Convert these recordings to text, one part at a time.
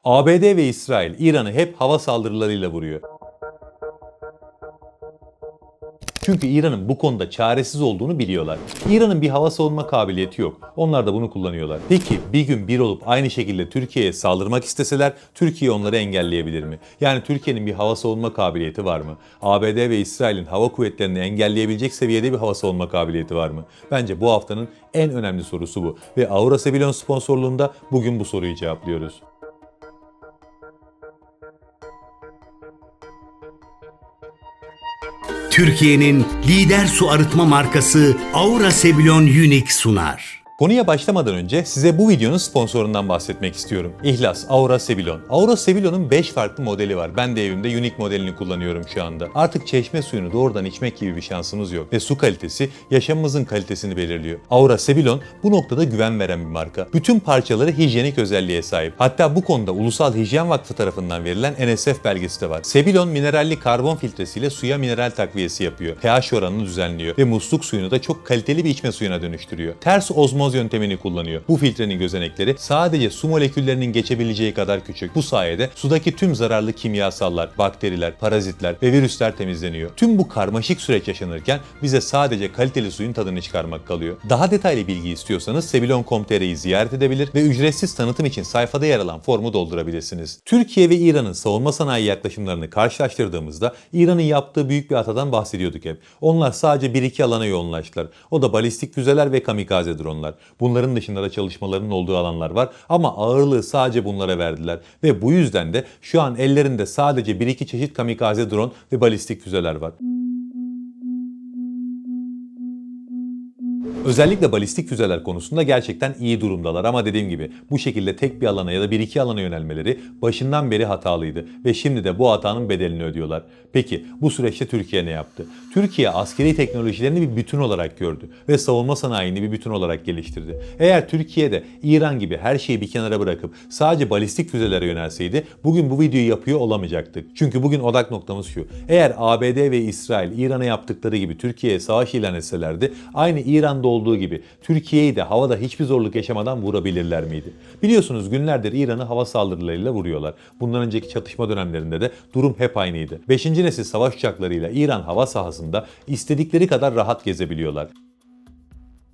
ABD ve İsrail İran'ı hep hava saldırılarıyla vuruyor. Çünkü İran'ın bu konuda çaresiz olduğunu biliyorlar. İran'ın bir hava savunma kabiliyeti yok. Onlar da bunu kullanıyorlar. Peki bir gün bir olup aynı şekilde Türkiye'ye saldırmak isteseler Türkiye onları engelleyebilir mi? Yani Türkiye'nin bir hava savunma kabiliyeti var mı? ABD ve İsrail'in hava kuvvetlerini engelleyebilecek seviyede bir hava savunma kabiliyeti var mı? Bence bu haftanın en önemli sorusu bu. Ve Aura Sebilon sponsorluğunda bugün bu soruyu cevaplıyoruz. Türkiye'nin lider su arıtma markası Aura Sebilon Unique sunar. Konuya başlamadan önce size bu videonun sponsorundan bahsetmek istiyorum. İhlas Aura Sebilon. Aura Sebilon'un 5 farklı modeli var. Ben de evimde Unique modelini kullanıyorum şu anda. Artık çeşme suyunu doğrudan içmek gibi bir şansımız yok. Ve su kalitesi yaşamımızın kalitesini belirliyor. Aura Sebilon bu noktada güven veren bir marka. Bütün parçaları hijyenik özelliğe sahip. Hatta bu konuda Ulusal Hijyen Vakfı tarafından verilen NSF belgesi de var. Sebilon mineralli karbon filtresiyle suya mineral takviyesi yapıyor. pH oranını düzenliyor ve musluk suyunu da çok kaliteli bir içme suyuna dönüştürüyor. Ters ozmoz yöntemini kullanıyor. Bu filtrenin gözenekleri sadece su moleküllerinin geçebileceği kadar küçük. Bu sayede sudaki tüm zararlı kimyasallar, bakteriler, parazitler ve virüsler temizleniyor. Tüm bu karmaşık süreç yaşanırken bize sadece kaliteli suyun tadını çıkarmak kalıyor. Daha detaylı bilgi istiyorsanız sebilon.com.tr'yi ziyaret edebilir ve ücretsiz tanıtım için sayfada yer alan formu doldurabilirsiniz. Türkiye ve İran'ın savunma sanayi yaklaşımlarını karşılaştırdığımızda İran'ın yaptığı büyük bir hatadan bahsediyorduk hep. Onlar sadece 1-2 alana yoğunlaştılar. O da balistik füzeler ve kamikaze dronlar. Bunların dışında da çalışmaların olduğu alanlar var ama ağırlığı sadece bunlara verdiler ve bu yüzden de şu an ellerinde sadece 1-2 çeşit kamikaze drone ve balistik füzeler var. Özellikle balistik füzeler konusunda gerçekten iyi durumdalar ama dediğim gibi bu şekilde tek bir alana ya da 1-2 alana yönelmeleri başından beri hatalıydı ve şimdi de bu hatanın bedelini ödüyorlar. Peki bu süreçte Türkiye ne yaptı? Türkiye askeri teknolojilerini bir bütün olarak gördü ve savunma sanayini bir bütün olarak geliştirdi. Eğer Türkiye de İran gibi her şeyi bir kenara bırakıp sadece balistik füzelere yönelseydi bugün bu videoyu yapıyor olamayacaktık. Çünkü bugün odak noktamız şu: eğer ABD ve İsrail İran'a yaptıkları gibi Türkiye'ye savaş ilan etselerdi aynı İran'da olduğu gibi Türkiye'yi de havada hiçbir zorluk yaşamadan vurabilirler miydi? Biliyorsunuz günlerdir İran'ı hava saldırılarıyla vuruyorlar. Bundan önceki çatışma dönemlerinde de durum hep aynıydı. 5. nesil savaş uçaklarıyla İran hava sahasında istedikleri kadar rahat gezebiliyorlar.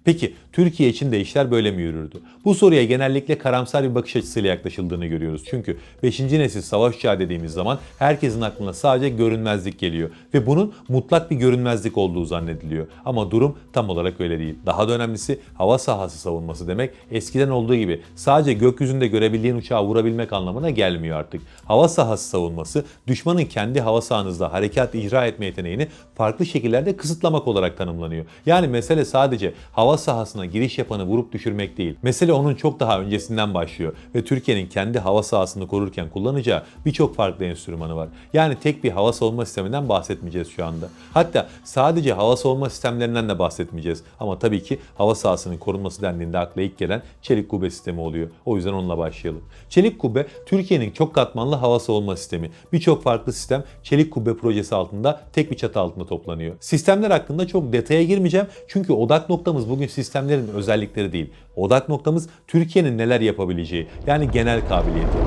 Peki Türkiye için de işler böyle mi yürürdü? Bu soruya genellikle karamsar bir bakış açısıyla yaklaşıldığını görüyoruz. Çünkü 5. nesil savaş uçağı dediğimiz zaman herkesin aklına sadece görünmezlik geliyor ve bunun mutlak bir görünmezlik olduğu zannediliyor. Ama durum tam olarak öyle değil. Daha da önemlisi hava sahası savunması demek eskiden olduğu gibi sadece gökyüzünde görebildiğin uçağı vurabilmek anlamına gelmiyor artık. Hava sahası savunması düşmanın kendi hava sahanızda harekat icra etme yeteneğini farklı şekillerde kısıtlamak olarak tanımlanıyor. Yani mesele sadece hava sahasına giriş yapanı vurup düşürmek değil. Mesele onun çok daha öncesinden başlıyor ve Türkiye'nin kendi hava sahasını korurken kullanacağı birçok farklı enstrümanı var. Yani tek bir hava savunma sisteminden bahsetmeyeceğiz şu anda. Hatta sadece hava savunma sistemlerinden de bahsetmeyeceğiz. Ama tabii ki hava sahasının korunması dendiğinde akla ilk gelen çelik kubbe sistemi oluyor. O yüzden onunla başlayalım. Çelik kubbe Türkiye'nin çok katmanlı hava savunma sistemi. Birçok farklı sistem çelik kubbe projesi altında tek bir çatı altında toplanıyor. Sistemler hakkında çok detaya girmeyeceğim çünkü odak noktamız bugün sistemlerin özellikleri değil. Odak noktamız Türkiye'nin neler yapabileceği, yani genel kabiliyeti.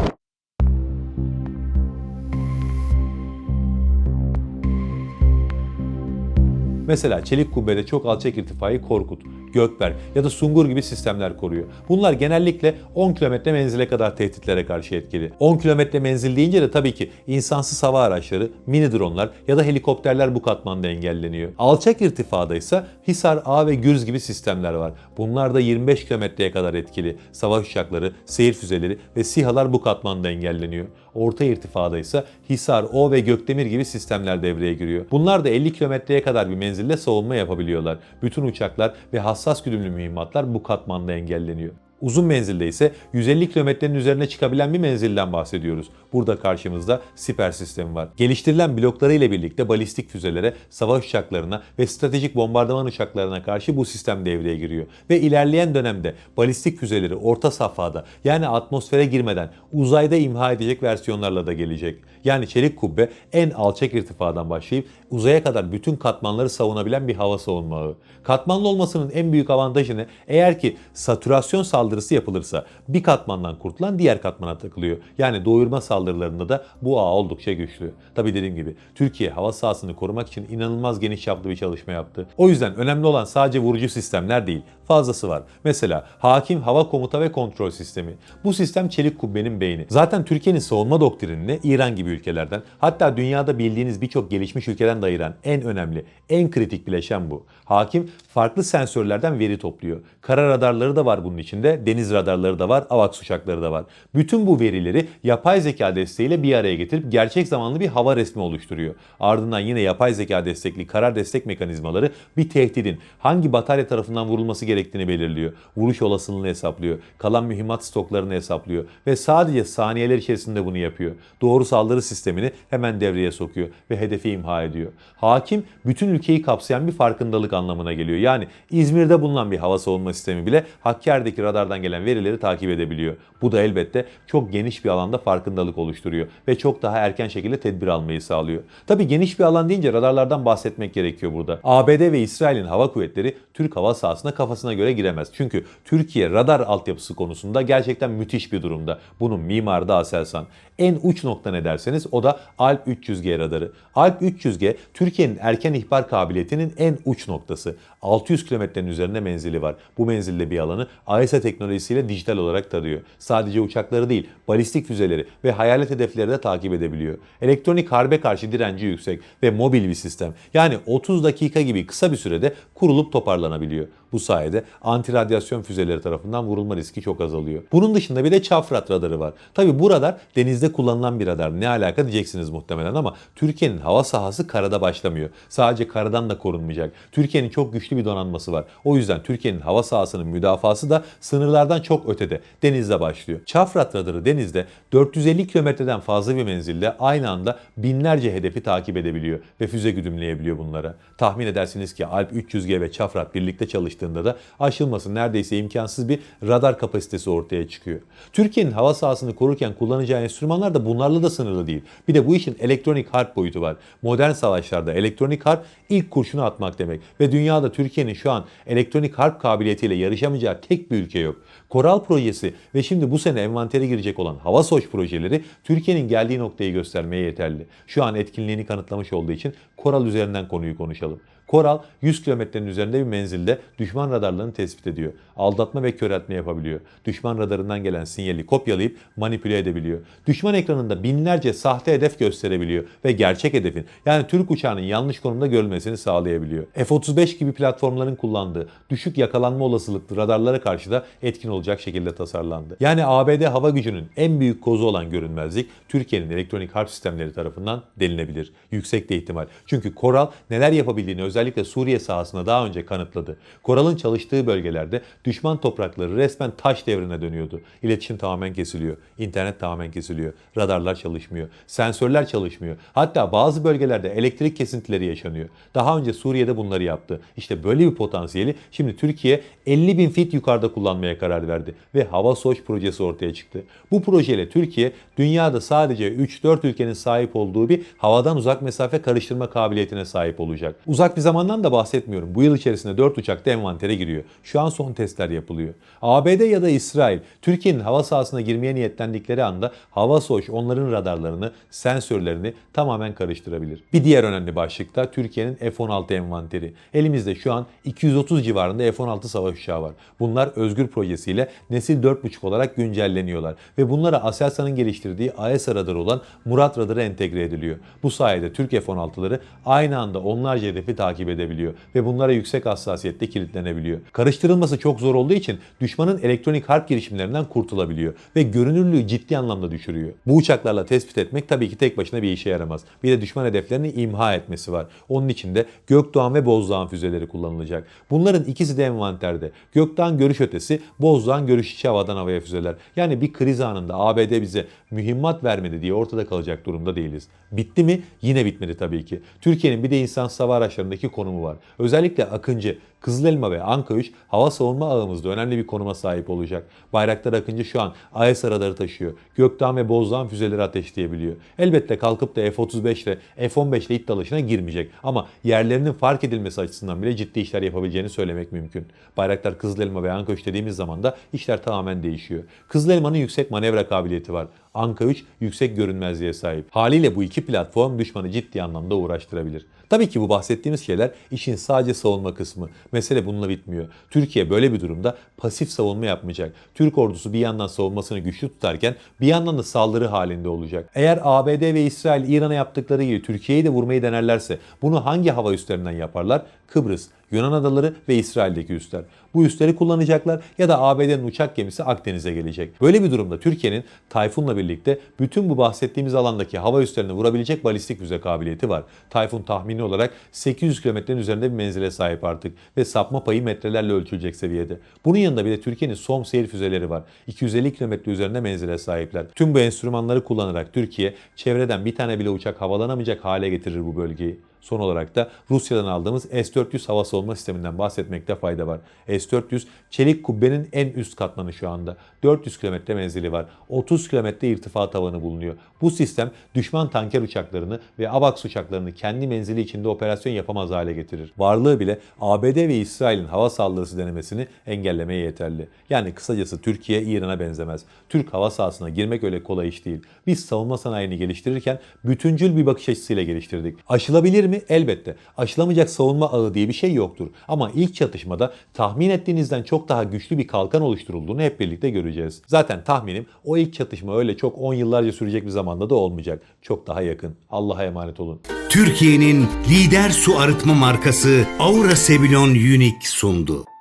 Mesela çelik kubbede çok alçak irtifayı Korkut, Gökberk ya da Sungur gibi sistemler koruyor. Bunlar genellikle 10 kilometre menzile kadar tehditlere karşı etkili. 10 kilometre menzil deyince de tabii ki insansız hava araçları, mini dronlar ya da helikopterler bu katmanda engelleniyor. Alçak irtifada ise Hisar, A ve Gürz gibi sistemler var. Bunlar da 25 kilometreye kadar etkili. Savaş uçakları, seyir füzeleri ve SİHA'lar bu katmanda engelleniyor. Orta irtifada ise Hisar, O ve Gökdemir gibi sistemler devreye giriyor. Bunlar da 50 kilometreye kadar bir menzille savunma yapabiliyorlar. Bütün uçaklar ve hassas güdümlü mühimmatlar bu katmanda engelleniyor. Uzun menzilde ise 150 kilometrenin üzerine çıkabilen bir menzilden bahsediyoruz. Burada karşımızda siper sistemi var. Geliştirilen blokları ile birlikte balistik füzelere, savaş uçaklarına ve stratejik bombardıman uçaklarına karşı bu sistem devreye giriyor. Ve ilerleyen dönemde balistik füzeleri orta safhada, yani atmosfere girmeden uzayda imha edecek versiyonlarla da gelecek. Yani çelik kubbe en alçak irtifadan başlayıp uzaya kadar bütün katmanları savunabilen bir hava savunma ağı. Katmanlı olmasının en büyük avantajı ne? Eğer ki satürasyon sağlayabildiğiniz saldırısı yapılırsa bir katmandan kurtulan diğer katmana takılıyor. Yani doyurma saldırılarında da bu ağ oldukça güçlü. Tabii dediğim gibi Türkiye hava sahasını korumak için inanılmaz geniş çaplı bir çalışma yaptı. O yüzden önemli olan sadece vurucu sistemler değil, fazlası var. Mesela Hakim Hava Komuta ve Kontrol Sistemi. Bu sistem çelik kubbenin beyni. Zaten Türkiye'nin savunma doktrinini İran gibi ülkelerden, hatta dünyada bildiğiniz birçok gelişmiş ülkeden de ayıran en önemli, en kritik bileşen bu. Hakim farklı sensörlerden veri topluyor. Kara radarları da var bunun içinde, deniz radarları da var, AVAX uçakları da var. Bütün bu verileri yapay zeka desteğiyle bir araya getirip gerçek zamanlı bir hava resmi oluşturuyor. Ardından yine yapay zeka destekli karar destek mekanizmaları bir tehdidin hangi batarya tarafından vurulması gerektiğini belirliyor. Vuruş olasılığını hesaplıyor. Kalan mühimmat stoklarını hesaplıyor. Ve sadece saniyeler içerisinde bunu yapıyor. Doğru saldırı sistemini hemen devreye sokuyor ve hedefi imha ediyor. Hakim bütün ülkeyi kapsayan bir farkındalık anlamına geliyor. Yani İzmir'de bulunan bir hava savunma sistemi bile Hakkari'deki radardan gelen verileri takip edebiliyor. Bu da elbette çok geniş bir alanda farkındalık oluşturuyor ve çok daha erken şekilde tedbir almayı sağlıyor. Tabii geniş bir alan deyince radarlardan bahsetmek gerekiyor burada. ABD ve İsrail'in hava kuvvetleri Türk hava sahasına kafasına göre giremez. Çünkü Türkiye radar altyapısı konusunda gerçekten müthiş bir durumda. Bunun mimarı da Aselsan. En uç nokta ne derseniz o da Alp 300G radarı. Alp 300G Türkiye'nin erken ihbar kabiliyetinin en uç noktası. 600 kilometrenin üzerinde menzili var. Bu menzilde bir alanı AESA teknolojisiyle dijital olarak tarıyor. Sadece uçakları değil, balistik füzeleri ve hayalet hedefleri de takip edebiliyor. Elektronik harbe karşı direnci yüksek ve mobil bir sistem. Yani 30 dakika gibi kısa bir sürede kurulup toparlanabiliyor. Bu sayede anti-radyasyon füzeleri tarafından vurulma riski çok azalıyor. Bunun dışında bir de Çafrat radarı var. Tabi bu radar denizde kullanılan bir radar. Ne alaka diyeceksiniz muhtemelen ama Türkiye'nin hava sahası karada başlamıyor. Sadece karadan da korunmayacak. Türkiye'nin çok güçlü bir donanması var. O yüzden Türkiye'nin hava sahasının müdafası da sınırlardan çok ötede. Denizde başlıyor. Çafrat radarı denizde 450 kilometreden fazla bir menzilde aynı anda binlerce hedefi takip edebiliyor ve füze güdümleyebiliyor bunlara. Tahmin edersiniz ki Alp 300G ve Çafrat birlikte çalıştığında da aşılması neredeyse imkansız bir radar kapasitesi ortaya çıkıyor. Türkiye'nin hava sahasını korurken kullanacağı enstrümanlar da bunlarla da sınırlı değil. Bir de bu işin elektronik harp boyutu var. Modern savaşlarda elektronik harp ilk kurşunu atmak demek ve dünyada Türkiye'nin şu an elektronik harp kabiliyetiyle yarışamayacağı tek bir ülke yok. Koral projesi ve şimdi bu sene envantere girecek olan Havasoç projeleri Türkiye'nin geldiği noktayı göstermeye yeterli. Şu an etkinliğini kanıtlamış olduğu için Koral üzerinden konuyu konuşalım. Koral 100 kilometrenin üzerinde bir menzilde düşman radarlarını tespit ediyor. Aldatma ve köreltme yapabiliyor. Düşman radarından gelen sinyali kopyalayıp manipüle edebiliyor. Düşman ekranında binlerce sahte hedef gösterebiliyor ve gerçek hedefin yani Türk uçağının yanlış konumda görülmesini sağlayabiliyor. F-35 gibi platformların kullandığı düşük yakalanma olasılıklı radarlara karşı da etkin olacak şekilde tasarlandı. Yani ABD hava gücünün en büyük kozu olan görünmezlik Türkiye'nin elektronik harp sistemleri tarafından delinebilir. Yüksek de ihtimal. Çünkü Koral neler yapabildiğini özellikle Suriye sahasında daha önce kanıtladı. Koral'ın çalıştığı bölgelerde düşman toprakları resmen taş devrine dönüyordu. İletişim tamamen kesiliyor. İnternet tamamen kesiliyor. Radarlar çalışmıyor. Sensörler çalışmıyor. Hatta bazı bölgelerde elektrik kesintileri yaşanıyor. Daha önce Suriye'de bunları yaptı. İşte böyle bir potansiyeli şimdi Türkiye 50.000 fit yukarıda kullanmaya karar verdi. Ve Havasoç projesi ortaya çıktı. Bu projeyle Türkiye dünyada sadece 3-4 ülkenin sahip olduğu bir havadan uzak mesafe karıştırma kabiliyetine sahip olacak. Uzak bir zamandan da bahsetmiyorum. Bu yıl içerisinde 4 uçak da envantere giriyor. Şu an son testler yapılıyor. ABD ya da İsrail, Türkiye'nin hava sahasına girmeye niyetlendikleri anda Havasoç onların radarlarını, sensörlerini tamamen karıştırabilir. Bir diğer önemli başlık da Türkiye'nin F-16 envanteri. Elimizde şu an 230 civarında F-16 savaş uçağı var. Bunlar Özgür projesiyle nesil 4.5 olarak güncelleniyorlar ve bunlara Aselsan'ın geliştirdiği AESA radarı olan Murat radarı entegre ediliyor. Bu sayede Türk F-16'ları aynı anda onlarca hedefi takip edebiliyor ve bunlara yüksek hassasiyette kilitlenebiliyor. Karıştırılması çok zor olduğu için düşmanın elektronik harp girişimlerinden kurtulabiliyor ve görünürlüğü ciddi anlamda düşürüyor. Bu uçaklarla tespit etmek tabii ki tek başına bir işe yaramaz. Bir de düşman hedeflerini imha etmesi var. Onun için de Gökdoğan ve Bozdağ'ın füzeleri kullanılacak. Bunların ikisi de envanterde. Gökdoğan görüş ötesi, Bozdağ'ın görüş içi havadan havaya füzeler. Yani bir kriz anında ABD bize mühimmat vermedi diye ortada kalacak durumda değiliz. Bitti mi? Yine bitmedi tabii ki. Türkiye'nin bir de insansız hava araçlarındaki dünyadaki konumu var. Özellikle Akıncı, Kızılelma ve Anka 3 hava savunma ağımızda önemli bir konuma sahip olacak. Bayraktar Akıncı şu an IS radarı taşıyor. Gökdağ ve Bozdağ füzeleri ateşleyebiliyor. Elbette kalkıp da F-35 ile F-15 ile it dalaşına girmeyecek. Ama yerlerinin fark edilmesi açısından bile ciddi işler yapabileceğini söylemek mümkün. Bayraktar, Kızılelma ve Anka 3 dediğimiz zaman da işler tamamen değişiyor. Kızılelma'nın yüksek manevra kabiliyeti var. Anka 3 yüksek görünmezliğe sahip. Haliyle bu iki platform düşmanı ciddi anlamda uğraştırabilir. Tabii ki bu bahsettiğimiz şeyler işin sadece savunma kısmı. Mesele bununla bitmiyor. Türkiye böyle bir durumda pasif savunma yapmayacak. Türk ordusu bir yandan savunmasını güçlü tutarken bir yandan da saldırı halinde olacak. Eğer ABD ve İsrail İran'a yaptıkları gibi Türkiye'yi de vurmayı denerlerse bunu hangi hava üslerinden yaparlar? Kıbrıs, Yunan adaları ve İsrail'deki üsler. Bu üsleri kullanacaklar ya da ABD'nin uçak gemisi Akdeniz'e gelecek. Böyle bir durumda Türkiye'nin Tayfun'la birlikte bütün bu bahsettiğimiz alandaki hava üslerini vurabilecek balistik füze kabiliyeti var. Tayfun tahmini olarak 800 kilometrenin üzerinde bir menzile sahip artık ve sapma payı metrelerle ölçülecek seviyede. Bunun yanında bir de Türkiye'nin SOM seyir füzeleri var. 250 kilometre üzerinde menzile sahipler. Tüm bu enstrümanları kullanarak Türkiye çevreden bir tane bile uçak havalanamayacak hale getirir bu bölgeyi. Son olarak da Rusya'dan aldığımız S-400 hava savunma sisteminden bahsetmekte fayda var. S-400 çelik kubbenin en üst katmanı şu anda. 400 kilometre menzili var. 30 kilometre irtifa tavanı bulunuyor. Bu sistem düşman tanker uçaklarını ve AWACS uçaklarını kendi menzili içinde operasyon yapamaz hale getirir. Varlığı bile ABD ve İsrail'in hava saldırısı denemesini engellemeye yeterli. Yani kısacası Türkiye İran'a benzemez. Türk hava sahasına girmek öyle kolay iş değil. Biz savunma sanayini geliştirirken bütüncül bir bakış açısıyla geliştirdik. Aşılabilir mi? Elbette. Aşılamayacak savunma ağı diye bir şey yoktur. Ama ilk çatışmada tahmin ettiğinizden çok daha güçlü bir kalkan oluşturulduğunu hep birlikte göreceğiz. Zaten tahminim o ilk çatışma öyle çok 10 yıllarca sürecek bir zamanda da olmayacak. Çok daha yakın. Allah'a emanet olun. Türkiye'nin lider su arıtma markası Aura Sebilon Unique sundu.